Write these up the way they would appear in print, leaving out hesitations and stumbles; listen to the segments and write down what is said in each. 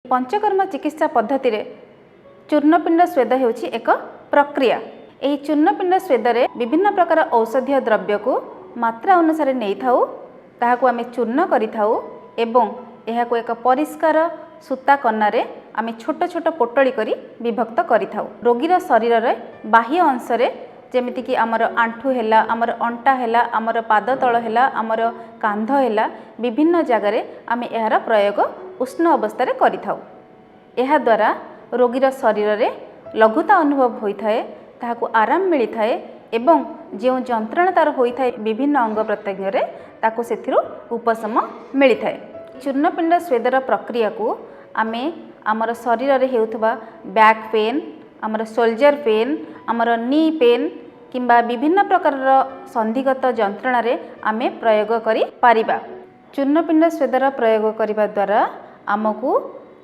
पंचकर्म चिकित्सा पद्धति रे चूर्णपिंड स्वेद हेउछि एक प्रक्रिया। एही चूर्णपिंड स्वेद रे विभिन्न प्रकार औषधीय द्रव्य को मात्रा अनुसार नहीं थाउ, ताहाकु आमे चूर्ण करि थाउ एवं एहाकु एक परिष्कार सूता कन्ना रे आमे छोट छोट पोटली करी विभक्त करि थाउ। रोगीर शरीर रे बाह्य अंश रे जेमिति कि आमर आंठु हैला, आमर अंटा हैला, आमर पाद तळ हैला, आमर कांध हैला, विभिन्न जगार आमे एहार प्रयोग उष्ण अवस्था रे करि थाउ। एहा द्वारा रोगीर शरीर रे लघुता अनुभव होइथाए, ताहाकु आराम मिली थाए एवं जो जंत्रणा तार होइथाए विभिन्न अंग प्रत्यंग रे ताकु सेथिरु उपशम मिली थाए। चूर्णपिंड स्वेदर प्रक्रिया को आमे आमर शरीर रे हेउथबा बैक पेन, आमर शोल्डर पेन, आमर नी पेन किंबा विभिन्न प्रकार संधिगत जंत्रणा रे आमे प्रयोग करि पारिबा। चूर्णपिंड स्वेदर प्रयोग करिबा द्वारा आमको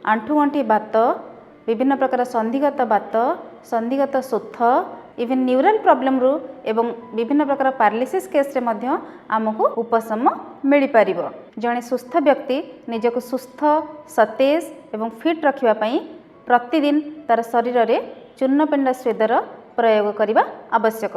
आंठुगंठी बात, विभिन्न प्रकार संधिगत बात, संधिगत शोथ, इवन न्यूरल प्रॉब्लम रु एवं विभिन्न प्रकार पैरालिसिस केस रे मध्य आमको उपशम मिली पारिबो। जणे सुस्थ व्यक्ति निजको सुस्थ, सतेज एवं फिट रखिबा पई प्रतिदिन तार शरीर में चूर्णपिंड स्वेदर प्रयोग करने आवश्यक।